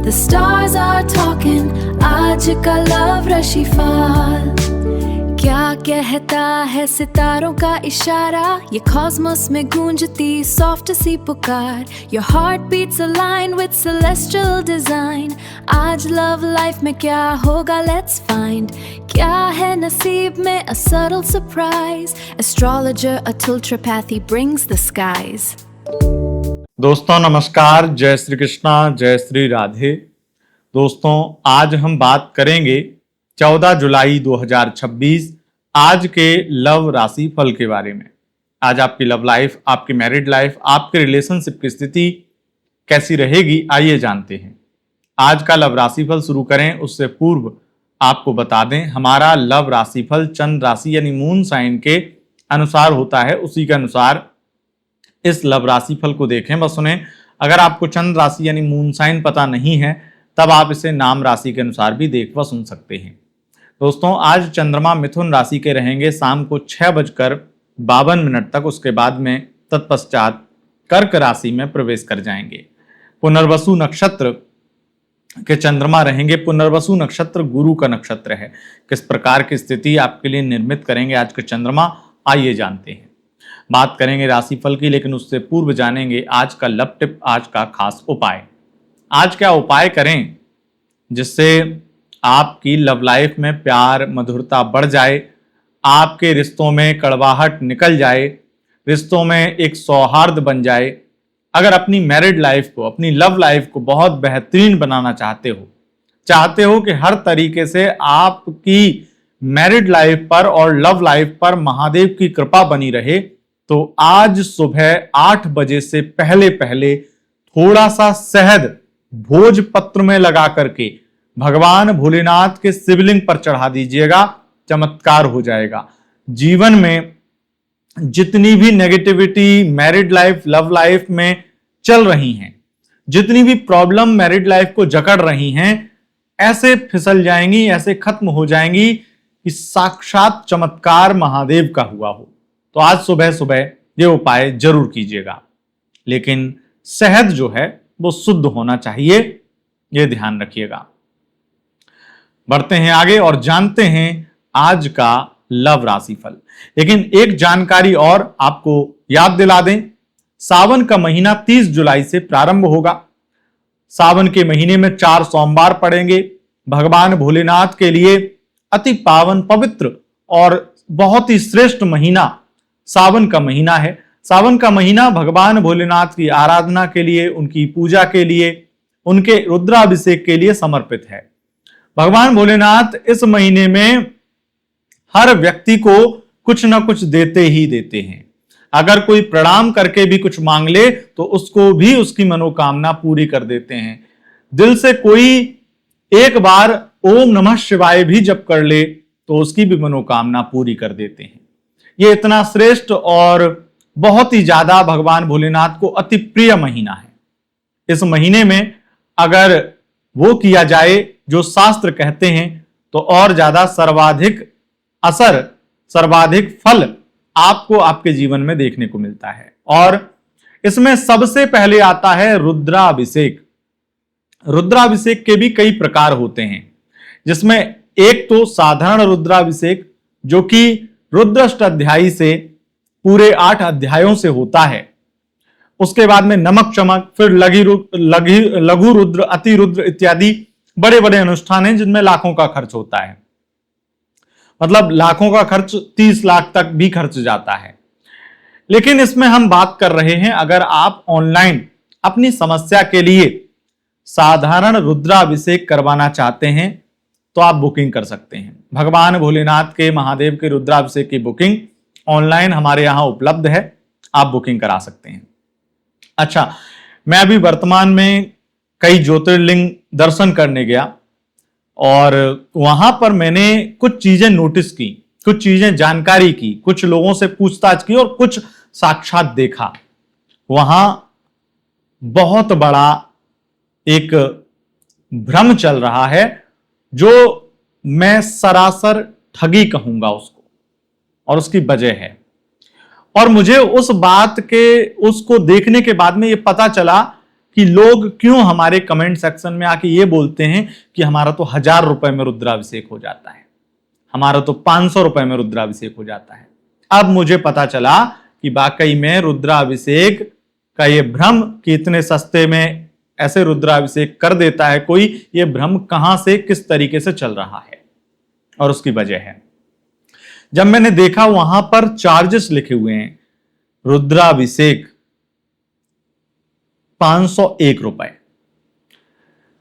The stars are talking, आज का love राशिफल। क्या कहता है सितारों का इशारा, ये कॉस्मोस में गूंजती सॉफ्ट सी पुकार। Your heart beats align with celestial design। आज लव लाइफ में क्या होगा let's find। क्या है नसीब में a subtle surprise। Astrologer Atul Tripathi brings the skies। दोस्तों नमस्कार, जय श्री कृष्णा, जय श्री राधे। दोस्तों आज हम बात करेंगे 14 जुलाई 2026 आज के लव राशि फल के बारे में। आज आपकी लव लाइफ, आपकी मैरिड लाइफ, आपके रिलेशनशिप की स्थिति कैसी रहेगी, आइए जानते हैं। आज का लव राशि फल शुरू करें उससे पूर्व आपको बता दें, हमारा लव राशि फल चंद्र राशि यानी मून साइन के अनुसार होता है। उसी के अनुसार इस लव राशि फल को देखें व सुने। अगर आपको चंद्र राशि यानी मून साइन पता नहीं है तब आप इसे नाम राशि के अनुसार भी देख व सुन सकते हैं। दोस्तों आज चंद्रमा मिथुन राशि के रहेंगे शाम को 6:52 तक। उसके बाद में तत्पश्चात कर्क राशि में प्रवेश कर जाएंगे। पुनर्वसु नक्षत्र के चंद्रमा रहेंगे। पुनर्वसु नक्षत्र गुरु का नक्षत्र है। किस प्रकार की स्थिति आपके लिए निर्मित करेंगे आज के चंद्रमा, आइए जानते हैं। बात करेंगे राशिफल की, लेकिन उससे पूर्व जानेंगे आज का लव टिप, आज का खास उपाय। आज क्या उपाय करें जिससे आपकी लव लाइफ में प्यार मधुरता बढ़ जाए, आपके रिश्तों में कड़वाहट निकल जाए, रिश्तों में एक सौहार्द बन जाए। अगर अपनी मैरिड लाइफ को, अपनी लव लाइफ को बहुत बेहतरीन बनाना चाहते हो कि हर तरीके से आपकी मैरिड लाइफ पर और लव लाइफ पर महादेव की कृपा बनी रहे, तो आज सुबह 8 बजे से पहले थोड़ा सा शहद भोजपत्र में लगा करके भगवान भोलेनाथ के शिवलिंग पर चढ़ा दीजिएगा, चमत्कार हो जाएगा। जीवन में जितनी भी negativity married life, love life में चल रही हैं, जितनी भी प्रॉब्लम मैरिड लाइफ को जकड़ रही हैं, ऐसे फिसल जाएंगी, ऐसे खत्म हो जाएंगी कि साक्षात चमत्कार महादेव का हुआ हो। तो आज सुबह ये उपाय जरूर कीजिएगा, लेकिन शहद जो है वो शुद्ध होना चाहिए, ये ध्यान रखिएगा। बढ़ते हैं आगे और जानते हैं आज का लव राशि फल। लेकिन एक जानकारी और आपको याद दिला दें, सावन का महीना 30 जुलाई से प्रारंभ होगा। सावन के महीने में 4 सोमवार पड़ेंगे। भगवान भोलेनाथ के लिए अति पावन, पवित्र और बहुत ही श्रेष्ठ महीना सावन का महीना है। सावन का महीना भगवान भोलेनाथ की आराधना के लिए, उनकी पूजा के लिए, उनके रुद्राभिषेक के लिए समर्पित है। भगवान भोलेनाथ इस महीने में हर व्यक्ति को कुछ ना कुछ देते ही देते हैं। अगर कोई प्रणाम करके भी कुछ मांग ले तो उसको भी उसकी मनोकामना पूरी कर देते हैं। दिल से कोई एक बार ओम नमः शिवाय भी जप कर ले तो उसकी भी मनोकामना पूरी कर देते हैं। ये इतना श्रेष्ठ और बहुत ही ज्यादा भगवान भोलेनाथ को अति प्रिय महीना है। इस महीने में अगर वो किया जाए जो शास्त्र कहते हैं तो और ज्यादा सर्वाधिक असर, सर्वाधिक फल आपको आपके जीवन में देखने को मिलता है। और इसमें सबसे पहले आता है रुद्राभिषेक। रुद्राभिषेक के भी कई प्रकार होते हैं, जिसमें एक तो साधारण रुद्राभिषेक जो कि रुद्राष्टाध्यायी से पूरे 8 अध्यायों से होता है। उसके बाद में नमक चमक, फिर लघु रुद्र, अति रुद्र इत्यादि बड़े बड़े अनुष्ठान हैं जिनमें लाखों का खर्च होता है। मतलब लाखों का खर्च, 30 लाख तक भी खर्च जाता है। लेकिन इसमें हम बात कर रहे हैं, अगर आप ऑनलाइन अपनी समस्या के लिए साधारण रुद्राभिषेक करवाना चाहते हैं तो आप बुकिंग कर सकते हैं। भगवान भोलेनाथ के, महादेव के रुद्राभिषेक की बुकिंग ऑनलाइन हमारे यहां उपलब्ध है, आप बुकिंग करा सकते हैं। अच्छा, मैं अभी वर्तमान में कई ज्योतिर्लिंग दर्शन करने गया और वहां पर मैंने कुछ चीजें नोटिस की, कुछ चीजें जानकारी की, कुछ लोगों से पूछताछ की और कुछ साक्षात देखा। वहां बहुत बड़ा एक भ्रम चल रहा है जो मैं सरासर ठगी कहूंगा उसको, और उसकी वजह है। और मुझे उस बात के, उसको देखने के बाद में ये पता चला कि लोग क्यों हमारे कमेंट सेक्शन में आके ये बोलते हैं कि हमारा तो 1000 रुपए में रुद्राभिषेक हो जाता है, हमारा तो 500 रुपए में रुद्राभिषेक हो जाता है। अब मुझे पता चला कि वाकई में रुद्राभिषेक का ये भ्रम कि इतने सस्ते में ऐसे रुद्राभिषेक कर देता है कोई, ये भ्रम कहां से किस तरीके से चल रहा है और उसकी वजह है। जब मैंने देखा वहां पर चार्जेस लिखे हुए हैं, रुद्राभिषेक 501 रुपए,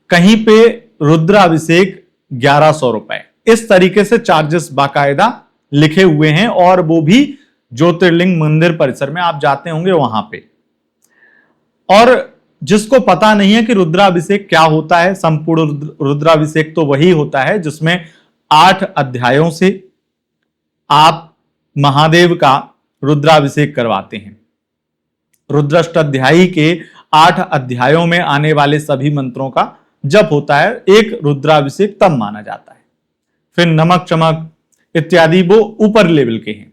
कहीं पे रुद्राभिषेक 1100 रुपए, इस तरीके से चार्जेस बाकायदा लिखे हुए हैं, और वो भी ज्योतिर्लिंग मंदिर परिसर में आप जाते होंगे वहां पे। और जिसको पता नहीं है कि रुद्राभिषेक क्या होता है, संपूर्ण रुद्राभिषेक तो वही होता है जिसमें 8 अध्यायों से आप महादेव का रुद्राभिषेक करवाते हैं। रुद्राष्टाध्यायी के 8 अध्यायों में आने वाले सभी मंत्रों का जप होता है, एक रुद्राभिषेक तब माना जाता है। फिर नमक चमक इत्यादि वो ऊपर लेवल के हैं,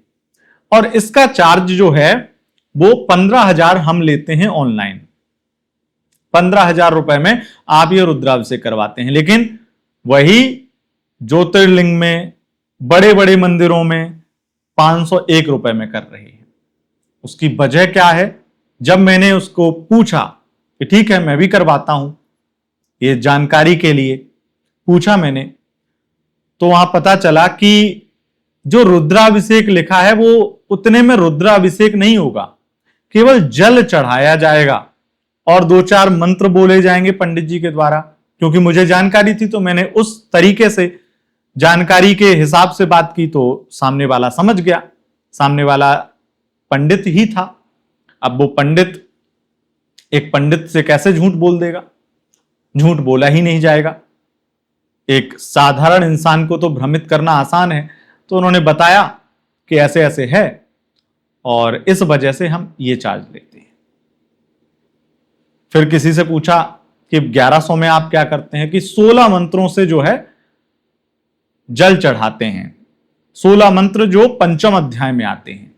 और इसका चार्ज जो है वो 15,000 हम लेते हैं ऑनलाइन। 15,000 रुपए में आप ये रुद्राभिषेक करवाते हैं, लेकिन वही ज्योतिर्लिंग में बड़े बड़े मंदिरों में 501 रुपए में कर रहे हैं। उसकी वजह क्या है? जब मैंने उसको पूछा कि ठीक है मैं भी करवाता हूं, ये जानकारी के लिए पूछा मैंने, तो वहां पता चला कि जो रुद्राभिषेक लिखा है वो उतने में रुद्राभिषेक नहीं होगा, केवल जल चढ़ाया जाएगा और 2-4 मंत्र बोले जाएंगे पंडित जी के द्वारा। क्योंकि मुझे जानकारी थी तो मैंने उस तरीके से जानकारी के हिसाब से बात की, तो सामने वाला समझ गया, सामने वाला पंडित ही था। अब वो पंडित एक पंडित से कैसे झूठ बोल देगा? झूठ बोला ही नहीं जाएगा। एक साधारण इंसान को तो भ्रमित करना आसान है, तो उन्होंने बताया कि ऐसे ऐसे है और इस वजह से हम ये चार्ज लेते हैं। फिर किसी से पूछा कि 1100 में आप क्या करते हैं? कि 16 मंत्रों से जो है जल चढ़ाते हैं, 16 मंत्र जो पंचम अध्याय में आते हैं।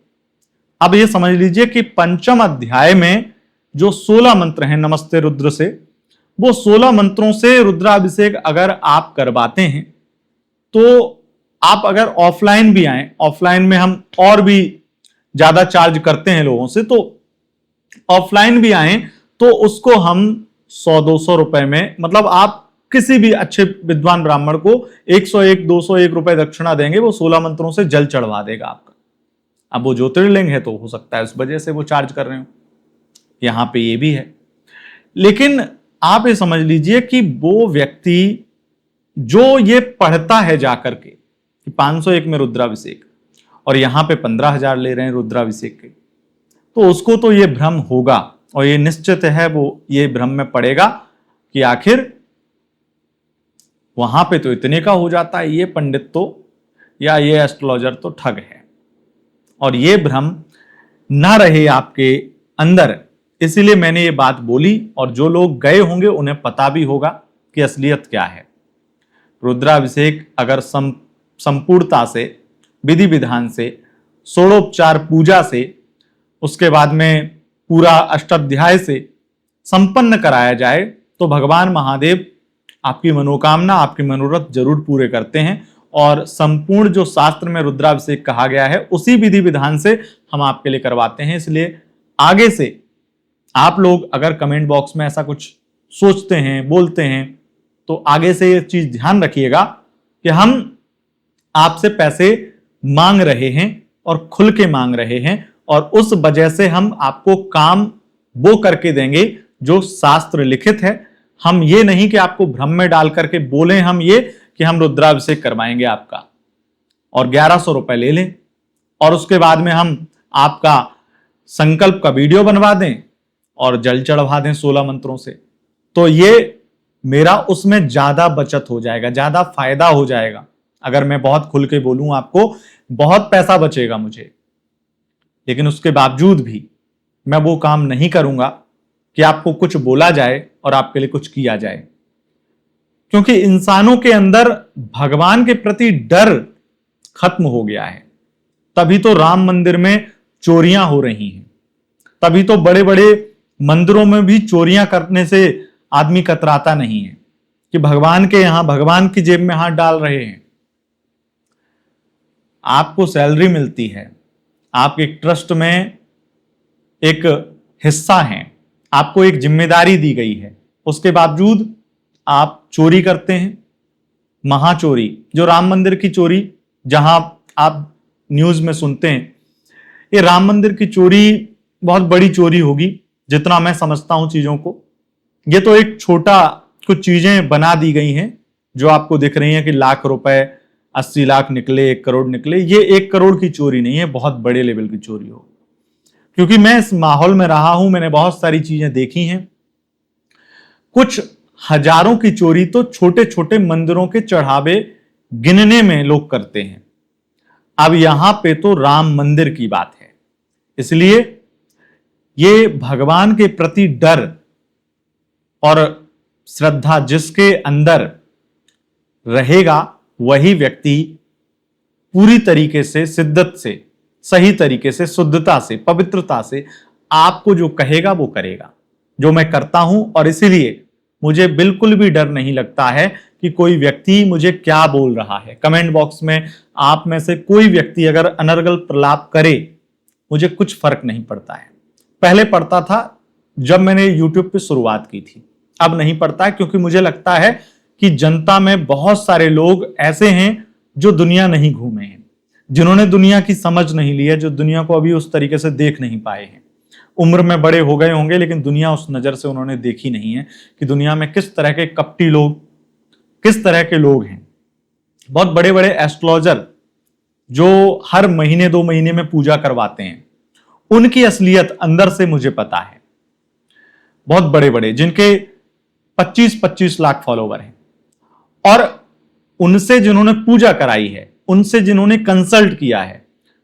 अब ये समझ लीजिए कि पंचम अध्याय में जो 16 मंत्र हैं नमस्ते रुद्र से, वो 16 मंत्रों से रुद्राभिषेक अगर आप करवाते हैं, तो आप अगर ऑफलाइन भी आए, ऑफलाइन में हम और भी ज्यादा चार्ज करते हैं लोगों से, तो ऑफलाइन भी आए तो उसको हम 100-200 रुपए में, मतलब आप किसी भी अच्छे विद्वान ब्राह्मण को 101-201 रुपए दक्षिणा देंगे, वो 16 मंत्रों से जल चढ़वा देगा आपका। अब वो ज्योतिर्लिंग है तो हो सकता है उस वजह से वो चार्ज कर रहे हो, यहां पे ये भी है। लेकिन आप ये समझ लीजिए कि वो व्यक्ति जो ये पढ़ता है जाकर के कि 501 में रुद्राभिषेक और यहां पे 15,000 ले रहे हैं रुद्राभिषेक के, तो उसको तो ये भ्रम होगा, और ये निश्चित है वो ये भ्रम में पड़ेगा कि आखिर वहां पे तो इतने का हो जाता है, ये पंडित तो या ये एस्ट्रोलॉजर तो ठग है। और ये भ्रम ना रहे आपके अंदर, इसीलिए मैंने ये बात बोली, और जो लोग गए होंगे उन्हें पता भी होगा कि असलियत क्या है। रुद्राभिषेक अगर संपूर्णता से, विधि विधान से, षोडोपचार पूजा से, उसके बाद में पूरा अष्टाध्याय से संपन्न कराया जाए तो भगवान महादेव आपकी मनोकामना, आपके मनोरथ जरूर पूरे करते हैं। और संपूर्ण जो शास्त्र में रुद्राभिषेक कहा गया है उसी विधि विधान से हम आपके लिए करवाते हैं। इसलिए आगे से आप लोग अगर कमेंट बॉक्स में ऐसा कुछ सोचते हैं, बोलते हैं, तो आगे से ये चीज ध्यान रखिएगा कि हम आपसे पैसे मांग रहे हैं और खुल के मांग रहे हैं, और उस वजह से हम आपको काम वो करके देंगे जो शास्त्र लिखित है। हम ये नहीं कि आपको भ्रम में डाल करके बोले हम ये कि हम रुद्राभिषेक करवाएंगे आपका और 1100 रुपए ले लें, और उसके बाद में हम आपका संकल्प का वीडियो बनवा दें और जल चढ़वा दें 16 मंत्रों से। तो ये मेरा उसमें ज्यादा बचत हो जाएगा, ज्यादा फायदा हो जाएगा। अगर मैं बहुत खुल के बोलूं आपको, बहुत पैसा बचेगा मुझे, लेकिन उसके बावजूद भी मैं वो काम नहीं करूंगा कि आपको कुछ बोला जाए और आपके लिए कुछ किया जाए, क्योंकि इंसानों के अंदर भगवान के प्रति डर खत्म हो गया है। तभी तो राम मंदिर में चोरियां हो रही हैं, तभी तो बड़े बड़े मंदिरों में भी चोरियां करने से आदमी कतराता नहीं है कि भगवान के यहां भगवान की जेब में हाथ डाल रहे हैं। आपको सैलरी मिलती है, आप एक ट्रस्ट में एक हिस्सा हैं, आपको एक जिम्मेदारी दी गई है, उसके बावजूद आप चोरी करते हैं। महाचोरी, जो राम मंदिर की चोरी जहां आप न्यूज में सुनते हैं, ये राम मंदिर की चोरी बहुत बड़ी चोरी होगी जितना मैं समझता हूं चीजों को। ये तो एक छोटा कुछ चीजें बना दी गई हैं जो आपको दिख रही हैं कि लाख रुपए, 80 लाख निकले, 1 करोड़ निकले। ये 1 करोड़ की चोरी नहीं है, बहुत बड़े लेवल की चोरी हो। क्योंकि मैं इस माहौल में रहा हूं, मैंने बहुत सारी चीजें देखी हैं। कुछ हजारों की चोरी तो छोटे छोटे मंदिरों के चढ़ावे गिनने में लोग करते हैं। अब यहां पे तो राम मंदिर की बात है, इसलिए ये भगवान के प्रति डर और श्रद्धा जिसके अंदर रहेगा वही व्यक्ति पूरी तरीके से शिद्दत से, सही तरीके से, शुद्धता से, पवित्रता से आपको जो कहेगा वो करेगा, जो मैं करता हूं। और इसीलिए मुझे बिल्कुल भी डर नहीं लगता है कि कोई व्यक्ति मुझे क्या बोल रहा है। कमेंट बॉक्स में आप में से कोई व्यक्ति अगर अनर्गल प्रलाप करे, मुझे कुछ फर्क नहीं पड़ता है। पहले पड़ता था जब मैंने YouTube पे शुरुआत की थी, अब नहीं पड़ता है, क्योंकि मुझे लगता है कि जनता में बहुत सारे लोग ऐसे हैं जो दुनिया नहीं घूमे हैं, जिन्होंने दुनिया की समझ नहीं ली है, जो दुनिया को अभी उस तरीके से देख नहीं पाए हैं। उम्र में बड़े हो गए होंगे लेकिन दुनिया उस नजर से उन्होंने देखी नहीं है कि दुनिया में किस तरह के कपटी लोग, किस तरह के लोग हैं। बहुत बड़े बड़े एस्ट्रोलॉजर जो हर महीने 2 महीने में पूजा करवाते हैं, उनकी असलियत अंदर से मुझे पता है। बहुत बड़े बड़े जिनके 25-25 लाख फॉलोवर हैं, और उनसे जिन्होंने पूजा कराई है, उनसे जिन्होंने कंसल्ट किया है,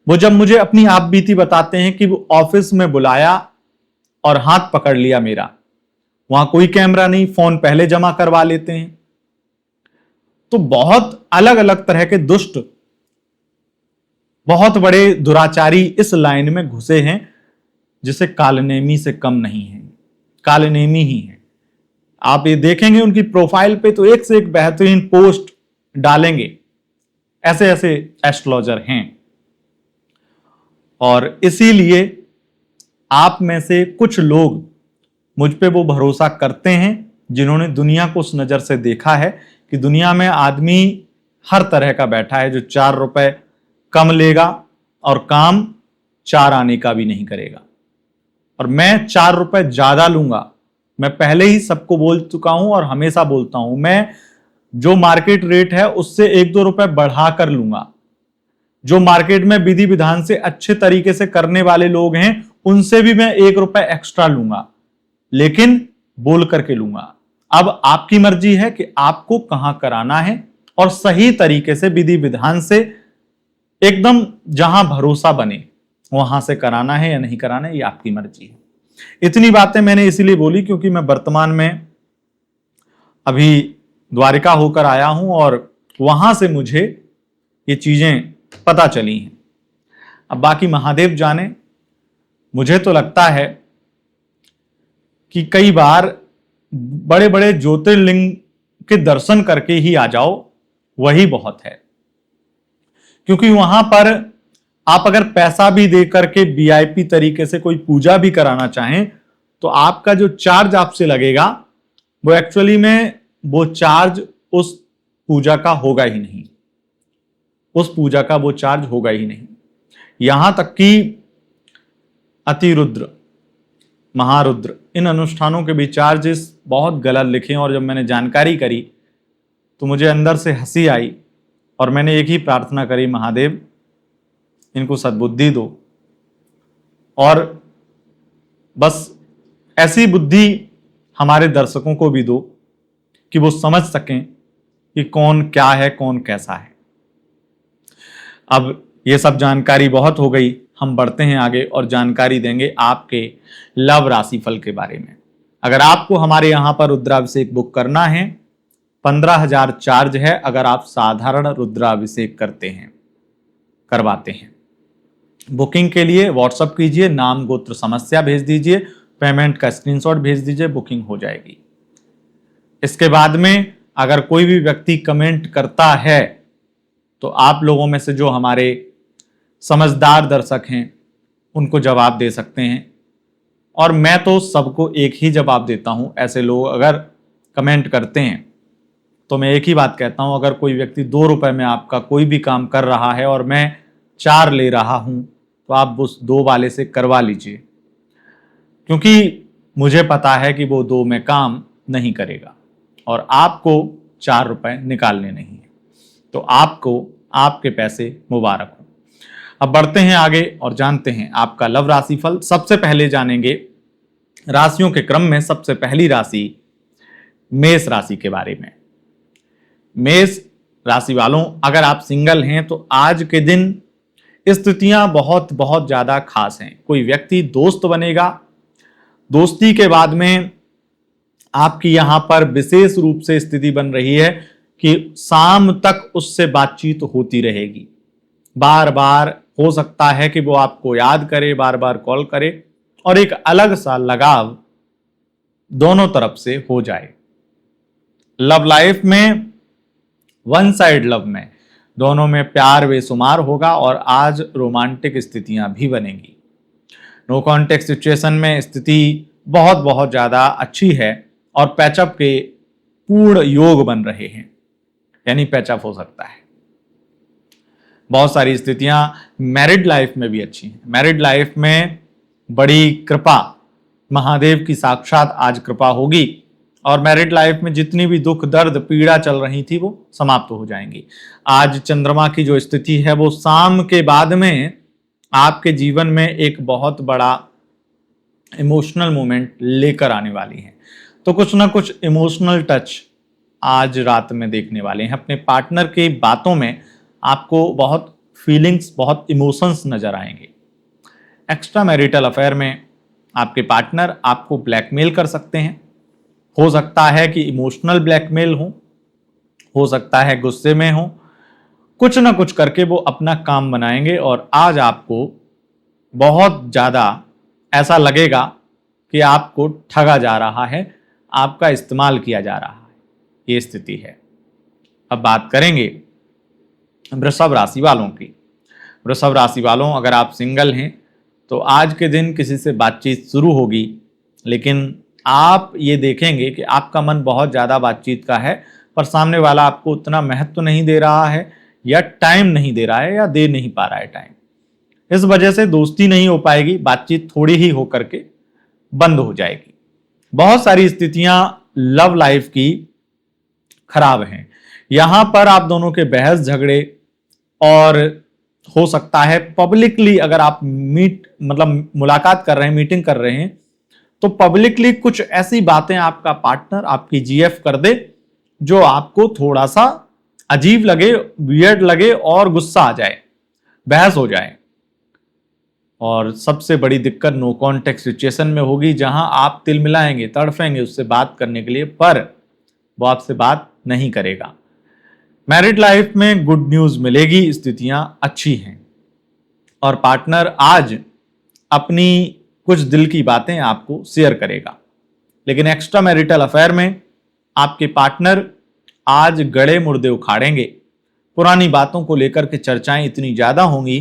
वो जब मुझे अपनी आप बीती बताते हैं कि वो ऑफिस में बुलाया और हाथ पकड़ लिया मेरा, वहां कोई कैमरा नहीं, फोन पहले जमा करवा लेते हैं। तो बहुत अलग अलग तरह के दुष्ट, बहुत बड़े दुराचारी इस लाइन में घुसे हैं, जिसे कालनेमी से कम नहीं है, कालनेमी ही है। आप ये देखेंगे उनकी प्रोफाइल पे तो एक से एक बेहतरीन पोस्ट डालेंगे, ऐसे ऐसे एस्ट्रोलॉजर हैं। और इसीलिए आप में से कुछ लोग मुझ पे वो भरोसा करते हैं जिन्होंने दुनिया को उस नजर से देखा है कि दुनिया में आदमी हर तरह का बैठा है जो 4 रुपए कम लेगा और काम 4 आने का भी नहीं करेगा। और मैं 4 रुपए ज्यादा लूंगा, मैं पहले ही सबको बोल चुका हूं और हमेशा बोलता हूं, मैं जो मार्केट रेट है उससे 1-2 रुपए बढ़ा कर लूंगा। जो मार्केट में विधि विधान से अच्छे तरीके से करने वाले लोग हैं उनसे भी मैं 1 रुपए एक्स्ट्रा लूंगा, लेकिन बोल करके लूंगा। अब आपकी मर्जी है कि आपको कहां कराना है, और सही तरीके से विधि विधान से एकदम जहां भरोसा बने वहां से कराना है या नहीं कराना है, ये आपकी मर्जी है। इतनी बातें मैंने इसीलिए बोली क्योंकि मैं वर्तमान में अभी द्वारिका होकर आया हूं और वहां से मुझे ये चीजें पता चली हैं। अब बाकी महादेव जाने। मुझे तो लगता है कि कई बार बड़े बड़े ज्योतिर्लिंग के दर्शन करके ही आ जाओ, वही बहुत है। क्योंकि वहां पर आप अगर पैसा भी दे करके वीआईपी तरीके से कोई पूजा भी कराना चाहें तो आपका जो चार्ज आपसे लगेगा वो एक्चुअली में वो चार्ज उस पूजा का होगा ही नहीं, उस पूजा का वो चार्ज होगा ही नहीं। यहां तक कि अतिरुद्र, महारुद्र, इन अनुष्ठानों के भी चार्जेस बहुत गलत लिखे, और जब मैंने जानकारी करी तो मुझे अंदर से हंसी आई और मैंने एक ही प्रार्थना करी, महादेव इनको सद्बुद्धि दो, और बस ऐसी बुद्धि हमारे दर्शकों को भी दो कि वो समझ सकें कि कौन क्या है, कौन कैसा है। अब ये सब जानकारी बहुत हो गई, हम बढ़ते हैं आगे और जानकारी देंगे आपके लव राशिफल के बारे में। अगर आपको हमारे यहां पर रुद्राभिषेक बुक करना है, 15,000 चार्ज है अगर आप साधारण रुद्राभिषेक करवाते हैं। बुकिंग के लिए व्हाट्सएप कीजिए, नाम गोत्र समस्या भेज दीजिए, पेमेंट का स्क्रीनशॉट भेज दीजिए, बुकिंग हो जाएगी। इसके बाद में अगर कोई भी व्यक्ति कमेंट करता है तो आप लोगों में से जो हमारे समझदार दर्शक हैं उनको जवाब दे सकते हैं, और मैं तो सबको एक ही जवाब देता हूं। ऐसे लोग अगर कमेंट करते हैं तो मैं एक ही बात कहता हूं, अगर कोई व्यक्ति 2 रुपए में आपका कोई भी काम कर रहा है और मैं 4 ले रहा हूं तो आप उस 2 वाले से करवा लीजिए, क्योंकि मुझे पता है कि वो 2 में काम नहीं करेगा और आपको 4 रुपए निकालने नहीं है। तो आपको आपके पैसे मुबारक हो। अब बढ़ते हैं आगे और जानते हैं आपका लव राशिफल। सबसे पहले जानेंगे राशियों के क्रम में सबसे पहली राशि मेष राशि के बारे में। मेष राशि वालों, अगर आप सिंगल हैं तो आज के दिन स्थितियां बहुत बहुत ज्यादा खास हैं। कोई व्यक्ति दोस्त बनेगा, दोस्ती के बाद में आपकी यहां पर विशेष रूप से स्थिति बन रही है कि शाम तक उससे बातचीत होती रहेगी। बार बार हो सकता है कि वो आपको याद करे, बार बार कॉल करे और एक अलग सा लगाव दोनों तरफ से हो जाए। लव लाइफ में वन साइड लव में दोनों में प्यार बेशुमार होगा और आज रोमांटिक स्थितियां भी बनेंगी। नो कॉन्टेक्ट सिचुएशन में स्थिति बहुत बहुत ज्यादा अच्छी है और पैचअप के पूर्ण योग बन रहे हैं, यानी पैचअप हो सकता है। बहुत सारी स्थितियां मैरिड लाइफ में भी अच्छी हैं। मैरिड लाइफ में बड़ी कृपा, महादेव की साक्षात आज कृपा होगी और मैरिड लाइफ में जितनी भी दुख दर्द पीड़ा चल रही थी वो समाप्त हो जाएंगी। आज चंद्रमा की जो स्थिति है वो शाम के बाद में आपके जीवन में एक बहुत बड़ा इमोशनल मोमेंट लेकर आने वाली है। तो कुछ ना कुछ इमोशनल टच आज रात में देखने वाले हैं। अपने पार्टनर की बातों में आपको बहुत फीलिंग्स, बहुत इमोशंस नजर आएंगे। एक्स्ट्रा मैरिटल अफेयर में आपके पार्टनर आपको ब्लैकमेल कर सकते हैं। हो सकता है कि इमोशनल ब्लैकमेल हो सकता है गुस्से में हो, कुछ ना कुछ करके वो अपना काम बनाएंगे और आज आपको बहुत ज़्यादा ऐसा लगेगा कि आपको ठगा जा रहा है, आपका इस्तेमाल किया जा रहा है। ये स्थिति है। अब बात करेंगे वृषभ राशि वालों की। वृषभ राशि वालों, अगर आप सिंगल हैं तो आज के दिन किसी से बातचीत शुरू होगी, लेकिन आप ये देखेंगे कि आपका मन बहुत ज़्यादा बातचीत का है पर सामने वाला आपको उतना महत्व नहीं दे रहा है या टाइम नहीं दे रहा है या दे नहीं पा रहा है टाइम। इस वजह से दोस्ती नहीं हो पाएगी, बातचीत थोड़ी ही हो करके बंद हो जाएगी। बहुत सारी स्थितियां लव लाइफ की खराब हैं। यहां पर आप दोनों के बहस झगड़े और हो सकता है पब्लिकली अगर आप मुलाकात कर रहे हैं, मीटिंग कर रहे हैं तो पब्लिकली कुछ ऐसी बातें आपका पार्टनर आपकी जीएफ कर दे जो आपको थोड़ा सा अजीब लगे, वियर्ड लगे और गुस्सा आ जाए, बहस हो जाए। और सबसे बड़ी दिक्कत नो कॉन्टेक्ट सिचुएशन में होगी, जहां आप तिल मिलाएंगे, तड़फेंगे उससे बात करने के लिए, पर वो आपसे बात नहीं करेगा। मैरिड लाइफ में गुड न्यूज मिलेगी, स्थितियां अच्छी हैं और पार्टनर आज अपनी कुछ दिल की बातें आपको शेयर करेगा। लेकिन एक्स्ट्रा मैरिटल अफेयर में आपके पार्टनर आज गड़े मुर्दे उखाड़ेंगे। पुरानी बातों को लेकर के चर्चाएं इतनी ज्यादा होंगी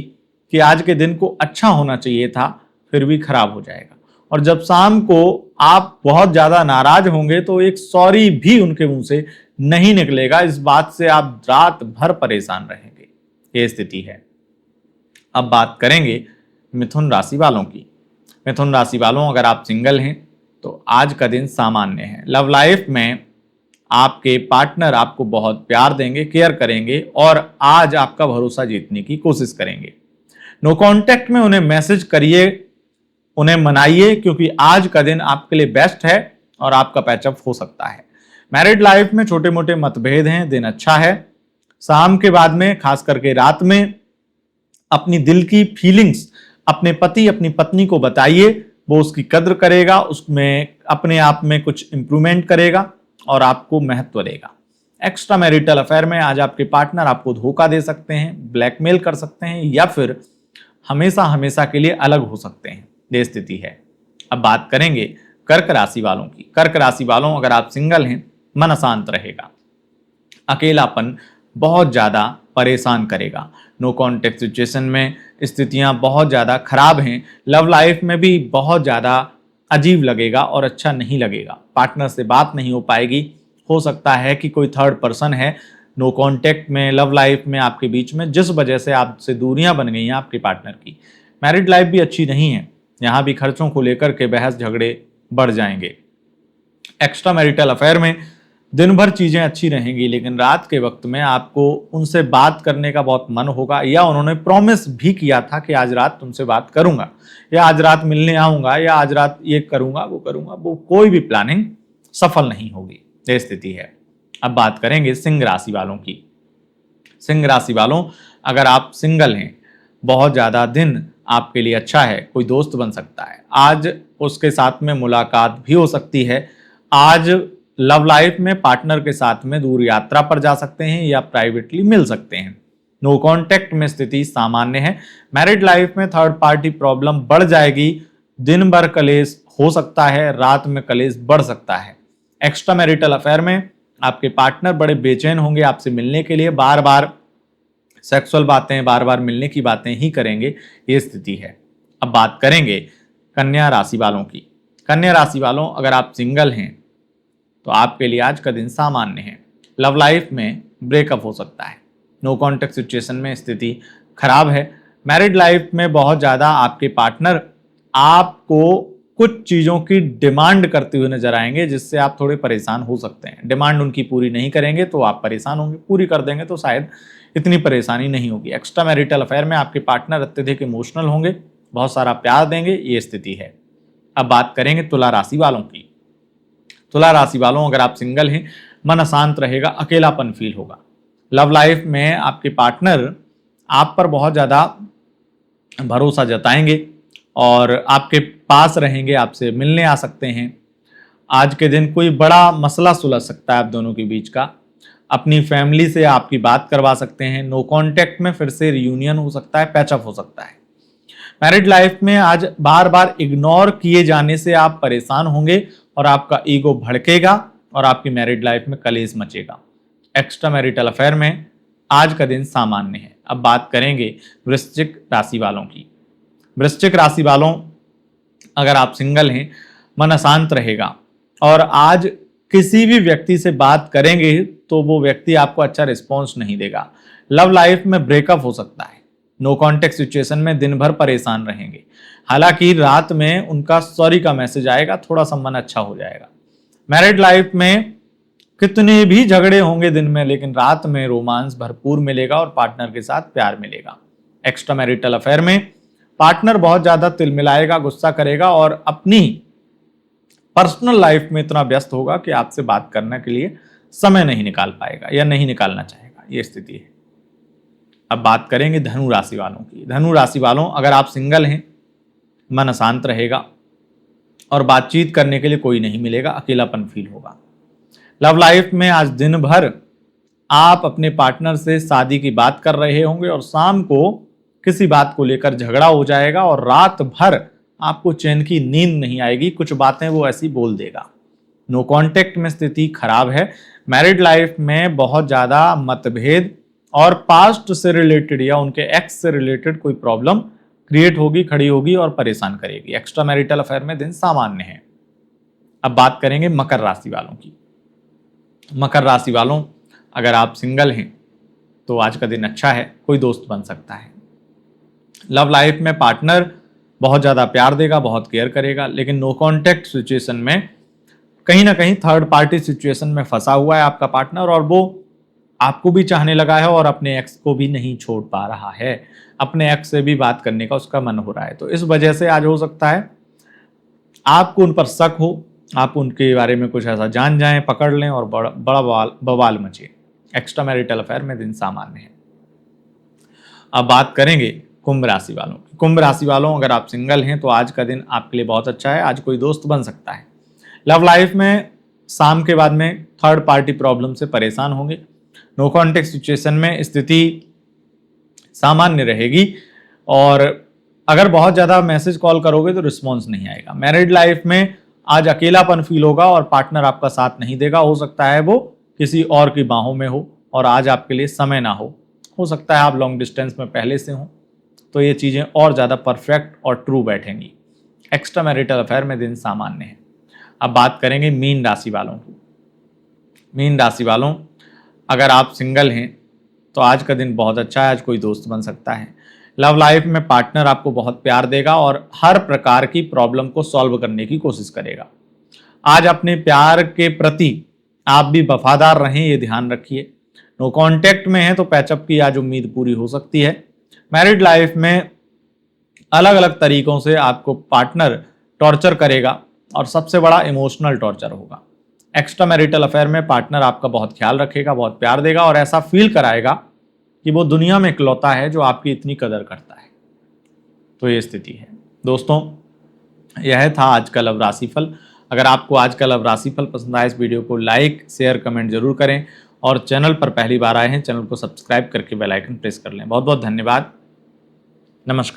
कि आज के दिन को अच्छा होना चाहिए था फिर भी खराब हो जाएगा। और जब शाम को आप बहुत ज्यादा नाराज होंगे तो एक सॉरी भी उनके मुंह से नहीं निकलेगा। इस बात से आप रात भर परेशान रहेंगे। ये स्थिति है। अब बात करेंगे मिथुन राशि वालों की। मिथुन राशि वालों, अगर आप सिंगल हैं तो आज का दिन सामान्य है। लव लाइफ में आपके पार्टनर आपको बहुत प्यार देंगे, केयर करेंगे और आज आपका भरोसा जीतने की कोशिश करेंगे। नो कॉन्टेक्ट में उन्हें मैसेज करिए, उन्हें मनाइए, क्योंकि आज का दिन आपके लिए बेस्ट है और आपका पैचअप हो सकता है। मैरिड लाइफ में छोटे मोटे मतभेद हैं, दिन अच्छा है। शाम के बाद में, खास करके रात में, अपनी दिल की फीलिंग्स अपने पति अपनी पत्नी को बताइए, वो उसकी कद्र करेगा, उसमें अपने आप में कुछ इंप्रूवमेंट करेगा और आपको महत्व देगा। एक्स्ट्रा मैरिटल अफेयर में आज आपके पार्टनर आपको धोखा दे सकते हैं, ब्लैकमेल कर सकते हैं या फिर हमेशा हमेशा के लिए अलग हो सकते हैं। ये स्थिति है। अब बात करेंगे कर्क राशि वालों की। कर्क राशि वालों, अगर आप सिंगल हैं, मन अशांत रहेगा, अकेलापन बहुत ज़्यादा परेशान करेगा, नो कॉन्टेक्ट सिचुएशन में स्थितियां बहुत ज़्यादा खराब हैं, लव लाइफ में भी बहुत ज़्यादा अजीब लगेगा और अच्छा नहीं लगेगा, पार्टनर से बात नहीं हो पाएगी, हो सकता है कि कोई थर्ड पर्सन है नो कॉन्टेक्ट में, लव लाइफ में आपके बीच में, जिस वजह से आपसे दूरियां बन गई हैं आपके पार्टनर की। मैरिड लाइफ भी अच्छी नहीं है, यहाँ भी खर्चों को लेकर के बहस झगड़े बढ़ जाएंगे। एक्स्ट्रा मैरिटल अफेयर में दिन भर चीज़ें अच्छी रहेंगी, लेकिन रात के वक्त में आपको उनसे बात करने का बहुत मन होगा, या उन्होंने प्रॉमिस भी किया था कि आज रात तुमसे बात करूंगा, या आज रात मिलने आऊंगा, या आज रात ये करूंगा, वो कोई भी प्लानिंग सफल नहीं होगी, ये स्थिति है। अब बात करेंगे सिंह राशि वालों की। सिंह राशि वालों, अगर आप सिंगल हैं, बहुत ज़्यादा दिन आपके लिए अच्छा है, कोई दोस्त बन सकता है, आज उसके साथ में मुलाकात भी हो सकती है, आज लव लाइफ में पार्टनर के साथ में दूर यात्रा पर जा सकते हैं या प्राइवेटली मिल सकते हैं। नो कॉन्टेक्ट में स्थिति सामान्य है। मैरिड लाइफ में थर्ड पार्टी प्रॉब्लम बढ़ जाएगी, दिन भर कलेश हो सकता है, रात में कलेश बढ़ सकता है। एक्स्ट्रा मैरिटल अफेयर में आपके पार्टनर बड़े बेचैन होंगे आपसे मिलने के लिए, बार बार सेक्सुअल बातें, बार बार मिलने की बातें ही करेंगे, ये स्थिति है। अब बात करेंगे कन्या राशि वालों की। कन्या राशि वालों, अगर आप सिंगल हैं तो आपके लिए आज का दिन सामान्य है। लव लाइफ में ब्रेकअप हो सकता है, नो कॉन्टेक्ट सिचुएशन में स्थिति खराब है। मैरिड लाइफ में बहुत ज़्यादा आपके पार्टनर आपको कुछ चीज़ों की डिमांड करते हुए नजर आएंगे, जिससे आप थोड़े परेशान हो सकते हैं। डिमांड उनकी पूरी नहीं करेंगे तो आप परेशान होंगे, पूरी कर देंगे तो शायद इतनी परेशानी नहीं होगी। एक्स्ट्रा मैरिटल अफेयर में आपके पार्टनर अत्यधिक इमोशनल होंगे, बहुत सारा प्यार देंगे, ये स्थिति है। अब बात करेंगे तुला राशि वालों की। तुला राशि वालों, अगर आप सिंगल हैं, मन अशांत रहेगा, अकेलापन फील होगा। लव लाइफ में आपके पार्टनर आप पर बहुत ज़्यादा भरोसा जताएंगे और आपके पास रहेंगे, आपसे मिलने आ सकते हैं। आज के दिन कोई बड़ा मसला सुलझ सकता है आप दोनों के बीच का, अपनी फैमिली से आपकी बात करवा सकते हैं। नो कॉन्टेक्ट में फिर से रियूनियन हो सकता है, पैचअप हो सकता है। मैरिड लाइफ में आज बार बार इग्नोर किए जाने से आप परेशान होंगे और आपका ईगो भड़केगा और आपकी मैरिड लाइफ में कलेश मचेगा। एक्स्ट्रा मैरिटल अफेयर में आज का दिन सामान्य है। अब बात करेंगे वृश्चिक राशि वालों की। वृश्चिक राशि वालों, अगर आप सिंगल हैं, मन अशांत रहेगा और आज किसी भी व्यक्ति से बात करेंगे तो वो व्यक्ति आपको अच्छा रिस्पॉन्स नहीं देगा। लव लाइफ में ब्रेकअप हो सकता है, नो कॉन्टेक्ट सिचुएशन में दिन भर परेशान रहेंगे। हालांकि रात में उनका सॉरी का मैसेज आएगा, थोड़ा सा मन अच्छा हो जाएगा। मैरिड लाइफ में कितने भी झगड़े होंगे दिन में, लेकिन रात में रोमांस भरपूर मिलेगा और पार्टनर के साथ प्यार मिलेगा। एक्स्ट्रा मैरिटल अफेयर में पार्टनर बहुत ज्यादा तिलमिलाएगा, गुस्सा करेगा और अपनी पर्सनल लाइफ में इतना व्यस्त होगा कि आपसे बात करने के लिए समय नहीं निकाल पाएगा या नहीं निकालना चाहेगा, ये स्थिति है। अब बात करेंगे धनु राशि वालों की। धनु राशि वालों, अगर आप सिंगल हैं, मन अशांत रहेगा और बातचीत करने के लिए कोई नहीं मिलेगा, अकेलापन फील होगा। लव लाइफ में आज दिन भर आप अपने पार्टनर से शादी की बात कर रहे होंगे और शाम को किसी बात को लेकर झगड़ा हो जाएगा और रात भर आपको चैन की नींद नहीं आएगी, कुछ बातें वो ऐसी बोल देगा। नो कॉन्टेक्ट में स्थिति खराब है। मैरिड लाइफ में बहुत ज़्यादा मतभेद और पास्ट से रिलेटेड या उनके एक्स से रिलेटेड कोई प्रॉब्लम क्रिएट होगी, खड़ी होगी और परेशान करेगी। एक्स्ट्रा मैरिटल अफेयर में दिन सामान्य है। अब बात करेंगे मकर राशि वालों की। मकर राशि वालों, अगर आप सिंगल हैं तो आज का दिन अच्छा है, कोई दोस्त बन सकता है। लव लाइफ में पार्टनर बहुत ज़्यादा प्यार देगा, बहुत केयर करेगा, लेकिन नो कॉन्टेक्ट सिचुएशन में कहीं ना कहीं थर्ड पार्टी सिचुएशन में फंसा हुआ है आपका पार्टनर और वो आपको भी चाहने लगा है और अपने एक्स को भी नहीं छोड़ पा रहा है। अपने एक्स से भी बात करने का उसका मन हो रहा है, तो इस वजह से आज हो सकता है आपको उन पर शक हो, आप उनके बारे में कुछ ऐसा जान जाएं, पकड़ लें और बड़ा बवाल मचे। एक्स्ट्रा मैरिटल अफेयर में दिन सामान्य है। अब बात करेंगे कुंभ राशि वालों की। कुंभ राशि वालों, अगर आप सिंगल हैं तो आज का दिन आपके लिए बहुत अच्छा है, आज कोई दोस्त बन सकता है। लव लाइफ में शाम के बाद में थर्ड पार्टी प्रॉब्लम से परेशान होंगे। नो कॉन्टेक्ट सिचुएशन में स्थिति सामान्य रहेगी और अगर बहुत ज़्यादा मैसेज कॉल करोगे तो रिस्पॉन्स नहीं आएगा। मैरिड लाइफ में आज अकेलापन फील होगा और पार्टनर आपका साथ नहीं देगा। हो सकता है वो किसी और की बाहों में हो और आज आपके लिए समय ना हो सकता है आप लॉन्ग डिस्टेंस में पहले से हो, तो ये चीज़ें और ज़्यादा परफेक्ट और ट्रू बैठेंगी। एक्स्ट्रा मैरिटल अफेयर में दिन सामान्य है। अब बात करेंगे मीन राशि वालों की। मीन राशि वालों, अगर आप सिंगल हैं तो आज का दिन बहुत अच्छा है। आज कोई दोस्त बन सकता है। लव लाइफ में पार्टनर आपको बहुत प्यार देगा और हर प्रकार की प्रॉब्लम को सॉल्व करने की कोशिश करेगा। आज अपने प्यार के प्रति आप भी वफादार रहें, ये ध्यान रखिए। नो कांटेक्ट में है तो पैचअप की आज उम्मीद पूरी हो सकती है। मैरिड लाइफ में अलग अलग तरीकों से आपको पार्टनर टॉर्चर करेगा और सबसे बड़ा इमोशनल टॉर्चर होगा। एक्स्ट्रा मैरिटल अफेयर में पार्टनर आपका बहुत ख्याल रखेगा, बहुत प्यार देगा और ऐसा फील कराएगा कि वो दुनिया में इकलौता है जो आपकी इतनी कदर करता है। तो ये स्थिति है। दोस्तों, यह था आज का लव राशिफल। अगर आपको आज का लव राशिफल पसंद आया, इस वीडियो को लाइक शेयर कमेंट जरूर करें और चैनल पर पहली बार आए हैं चैनल को सब्सक्राइब करके बेल आइकन प्रेस कर लें। बहुत बहुत धन्यवाद। नमस्कार।